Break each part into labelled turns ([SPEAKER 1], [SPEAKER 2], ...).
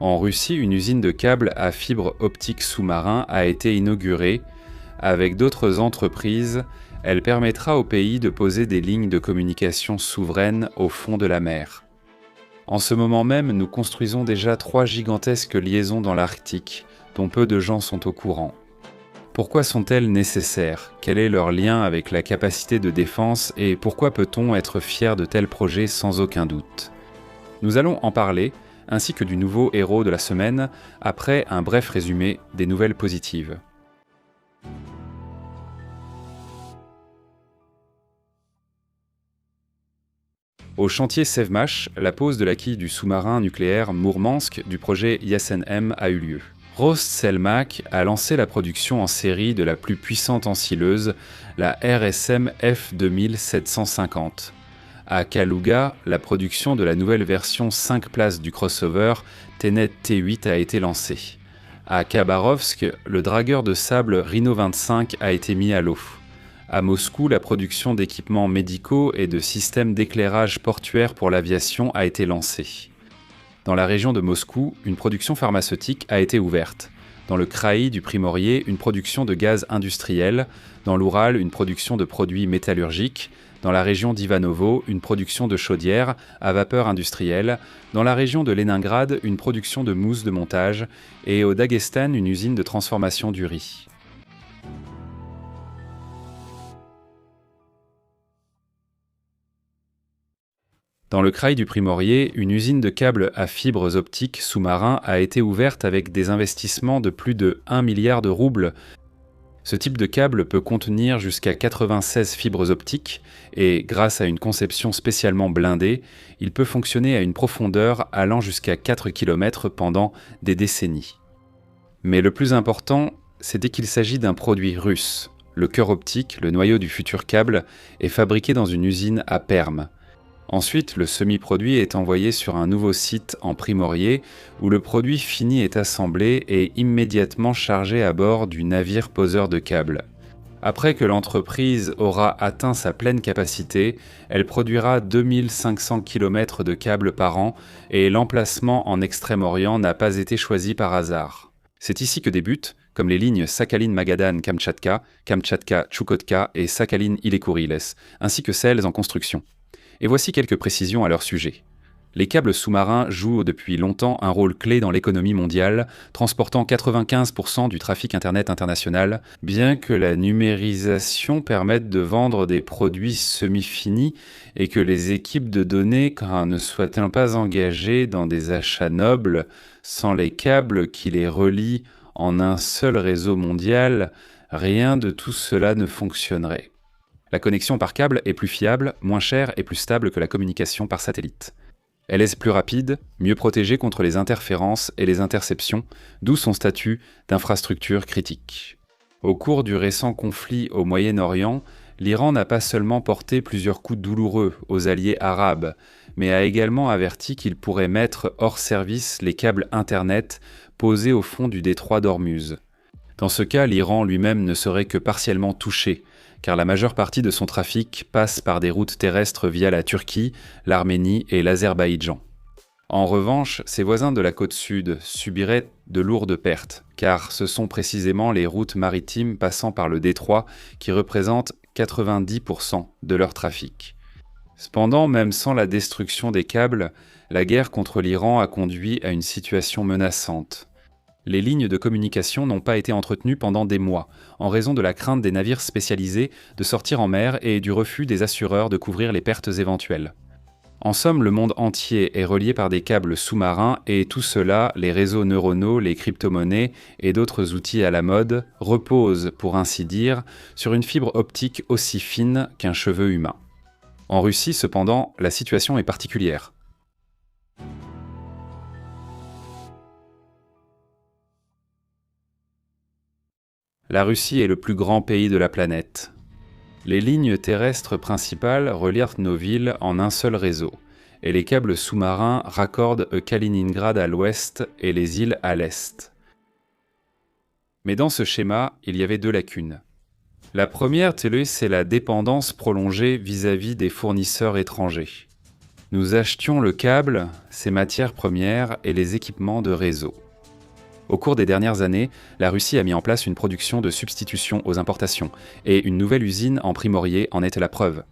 [SPEAKER 1] En Russie, une usine de câbles à fibre optique sous-marin a été inaugurée. Avec d'autres entreprises, elle permettra au pays de poser des lignes de communication souveraines au fond de la mer. En ce moment même, nous construisons déjà 3 gigantesques liaisons dans l'Arctique, dont peu de gens sont au courant. Pourquoi sont-elles nécessaires? Quel est leur lien avec la capacité de défense et pourquoi peut-on être fier de tels projets sans aucun doute? Nous allons en parler, ainsi que du nouveau héros de la semaine, après un bref résumé des nouvelles positives. Au chantier Sevmach, la pose de la quille du sous-marin nucléaire Mourmansk du projet Yasen-M a eu lieu. Rostselmach a lancé la production en série de la plus puissante ensileuse, la RSM F2750. À Kaluga, la production de la nouvelle version 5 places du crossover Tenet T8 a été lancée. À Khabarovsk, le dragueur de sable Rhino 25 a été mis à l'eau. À Moscou, la production d'équipements médicaux et de systèmes d'éclairage portuaire pour l'aviation a été lancée. Dans la région de Moscou, une production pharmaceutique a été ouverte. Dans le kraï du Primorié, une production de gaz industriel. Dans l'Oural, une production de produits métallurgiques. Dans la région d'Ivanovo, une production de chaudières à vapeur industrielle. Dans la région de Leningrad, une production de mousse de montage. Et au Daghestan, une usine de transformation du riz. Dans le kraï du Primorié, une usine de câbles à fibres optiques sous-marins a été ouverte avec des investissements de plus de 1 milliard de roubles. Ce type de câble peut contenir jusqu'à 96 fibres optiques et, grâce à une conception spécialement blindée, il peut fonctionner à une profondeur allant jusqu'à 4 km pendant des décennies. Mais le plus important, c'est qu'il s'agit d'un produit russe. Le cœur optique, le noyau du futur câble, est fabriqué dans une usine à Perm. Ensuite, le semi-produit est envoyé sur un nouveau site en Primorié où le produit fini est assemblé et immédiatement chargé à bord du navire poseur de câbles. Après que l'entreprise aura atteint sa pleine capacité, elle produira 2500 km de câbles par an et l'emplacement en Extrême-Orient n'a pas été choisi par hasard. C'est ici que débutent, comme les lignes Sakhalin-Magadan-Kamtchatka, Kamtchatka-Tchoukotka et Sakhalin-Ille-et-Kuriles, ainsi que celles en construction. Et voici quelques précisions à leur sujet. Les câbles sous-marins jouent depuis longtemps un rôle clé dans l'économie mondiale, transportant 95% du trafic Internet international, bien que la numérisation permette de vendre des produits semi-finis et que les équipes de données ne soient pas engagées dans des achats nobles, sans les câbles qui les relient en un seul réseau mondial, rien de tout cela ne fonctionnerait. La connexion par câble est plus fiable, moins chère et plus stable que la communication par satellite. Elle est plus rapide, mieux protégée contre les interférences et les interceptions, d'où son statut d'infrastructure critique. Au cours du récent conflit au Moyen-Orient, l'Iran n'a pas seulement porté plusieurs coups douloureux aux alliés arabes, mais a également averti qu'il pourrait mettre hors service les câbles Internet posés au fond du détroit d'Ormuz. Dans ce cas, l'Iran lui-même ne serait que partiellement touché, car la majeure partie de son trafic passe par des routes terrestres via la Turquie, l'Arménie et l'Azerbaïdjan. En revanche, ses voisins de la côte sud subiraient de lourdes pertes, car ce sont précisément les routes maritimes passant par le détroit qui représentent 90% de leur trafic. Cependant, même sans la destruction des câbles, la guerre contre l'Iran a conduit à une situation menaçante. Les lignes de communication n'ont pas été entretenues pendant des mois, en raison de la crainte des navires spécialisés de sortir en mer et du refus des assureurs de couvrir les pertes éventuelles. En somme, le monde entier est relié par des câbles sous-marins et tout cela, les réseaux neuronaux, les crypto-monnaies et d'autres outils à la mode, reposent, pour ainsi dire, sur une fibre optique aussi fine qu'un cheveu humain. En Russie, cependant, la situation est particulière. La Russie est le plus grand pays de la planète. Les lignes terrestres principales relient nos villes en un seul réseau, et les câbles sous-marins raccordent Kaliningrad à l'ouest et les îles à l'est. Mais dans ce schéma, il y avait 2 lacunes. La première, c'est la dépendance prolongée vis-à-vis des fournisseurs étrangers. Nous achetions le câble, ses matières premières et les équipements de réseau. Au cours des dernières années, la Russie a mis en place une production de substitution aux importations, et une nouvelle usine en Primorié en était la preuve.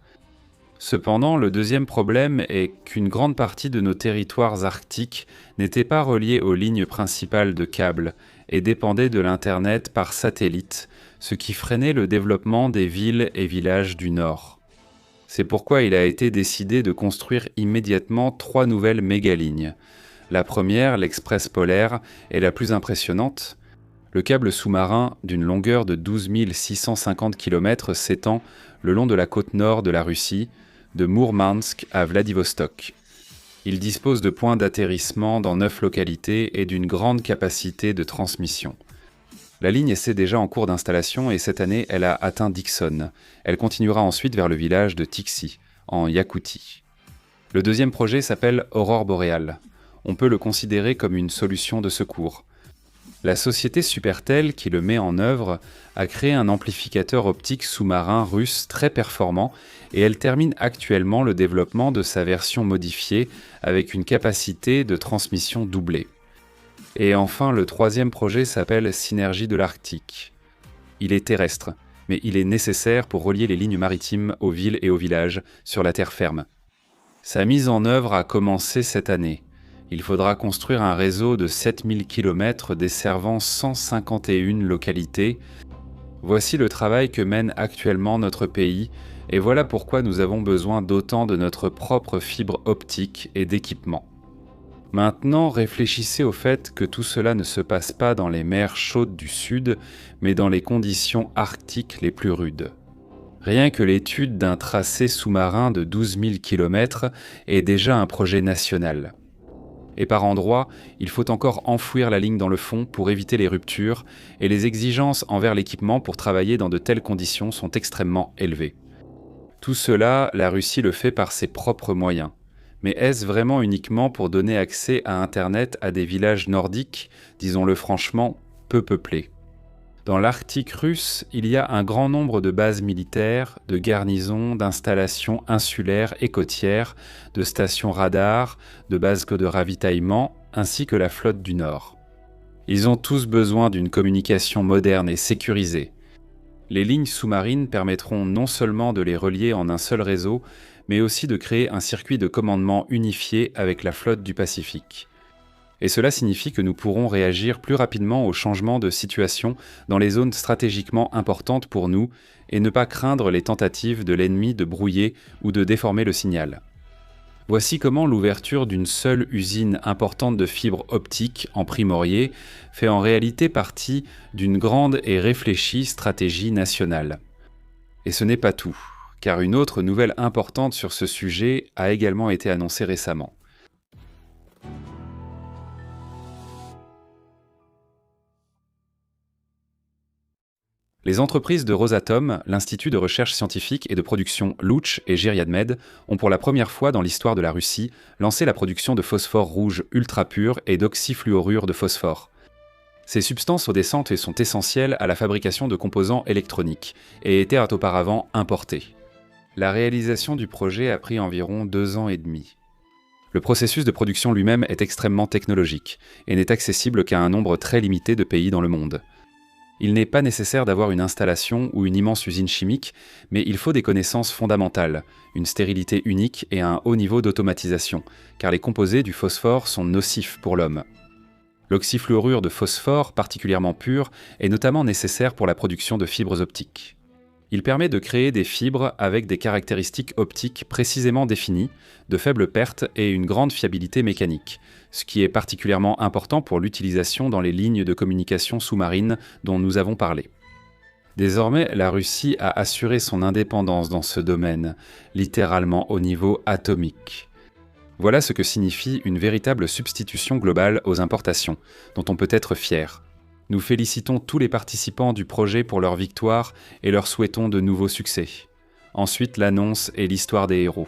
[SPEAKER 1] Cependant, le deuxième problème est qu'une grande partie de nos territoires arctiques n'était pas reliés aux lignes principales de câbles et dépendait de l'Internet par satellite, ce qui freinait le développement des villes et villages du Nord. C'est pourquoi il a été décidé de construire immédiatement 3 nouvelles mégalignes. La première, l'Express polaire, est la plus impressionnante. Le câble sous-marin, d'une longueur de 12 650 km, s'étend le long de la côte nord de la Russie, de Mourmansk à Vladivostok. Il dispose de points d'atterrissement dans 9 localités et d'une grande capacité de transmission. La ligne essaie déjà en cours d'installation et cette année, elle a atteint Dixon. Elle continuera ensuite vers le village de Tixi, en Yakoutie. Le deuxième projet s'appelle Aurore boréale. On peut le considérer comme une solution de secours. La société Supertel, qui le met en œuvre, a créé un amplificateur optique sous-marin russe très performant et elle termine actuellement le développement de sa version modifiée avec une capacité de transmission doublée. Et enfin, le troisième projet s'appelle Synergie de l'Arctique. Il est terrestre, mais il est nécessaire pour relier les lignes maritimes aux villes et aux villages sur la terre ferme. Sa mise en œuvre a commencé cette année. Il faudra construire un réseau de 7000 km desservant 151 localités. Voici le travail que mène actuellement notre pays, et voilà pourquoi nous avons besoin d'autant de notre propre fibre optique et d'équipements. Maintenant, réfléchissez au fait que tout cela ne se passe pas dans les mers chaudes du Sud, mais dans les conditions arctiques les plus rudes. Rien que l'étude d'un tracé sous-marin de 12 000 km est déjà un projet national. Et par endroits, il faut encore enfouir la ligne dans le fond pour éviter les ruptures, et les exigences envers l'équipement pour travailler dans de telles conditions sont extrêmement élevées. Tout cela, la Russie le fait par ses propres moyens. Mais est-ce vraiment uniquement pour donner accès à Internet à des villages nordiques, disons-le franchement, peu peuplés ? Dans l'Arctique russe, il y a un grand nombre de bases militaires, de garnisons, d'installations insulaires et côtières, de stations radars, de bases de ravitaillement, ainsi que la flotte du Nord. Ils ont tous besoin d'une communication moderne et sécurisée. Les lignes sous-marines permettront non seulement de les relier en un seul réseau, mais aussi de créer un circuit de commandement unifié avec la flotte du Pacifique. Et cela signifie que nous pourrons réagir plus rapidement aux changements de situation dans les zones stratégiquement importantes pour nous et ne pas craindre les tentatives de l'ennemi de brouiller ou de déformer le signal. Voici comment l'ouverture d'une seule usine importante de fibres optiques en Primorié fait en réalité partie d'une grande et réfléchie stratégie nationale. Et ce n'est pas tout, car une autre nouvelle importante sur ce sujet a également été annoncée récemment. Les entreprises de Rosatom, l'Institut de recherche scientifique et de production Louch et Geriadmed ont pour la première fois dans l'histoire de la Russie lancé la production de phosphore rouge ultra pur et d'oxyfluorure de phosphore. Ces substances odescentes sont essentielles à la fabrication de composants électroniques et étaient auparavant importées. La réalisation du projet a pris environ 2 ans et demi. Le processus de production lui-même est extrêmement technologique et n'est accessible qu'à un nombre très limité de pays dans le monde. Il n'est pas nécessaire d'avoir une installation ou une immense usine chimique, mais il faut des connaissances fondamentales, une stérilité unique et un haut niveau d'automatisation, car les composés du phosphore sont nocifs pour l'homme. L'oxyfluorure de phosphore, particulièrement pure, est notamment nécessaire pour la production de fibres optiques. Il permet de créer des fibres avec des caractéristiques optiques précisément définies, de faibles pertes et une grande fiabilité mécanique, ce qui est particulièrement important pour l'utilisation dans les lignes de communication sous-marine dont nous avons parlé. Désormais, la Russie a assuré son indépendance dans ce domaine, littéralement au niveau atomique. Voilà ce que signifie une véritable substitution globale aux importations, dont on peut être fier. Nous félicitons tous les participants du projet pour leur victoire et leur souhaitons de nouveaux succès. Ensuite, l'annonce et l'histoire des héros.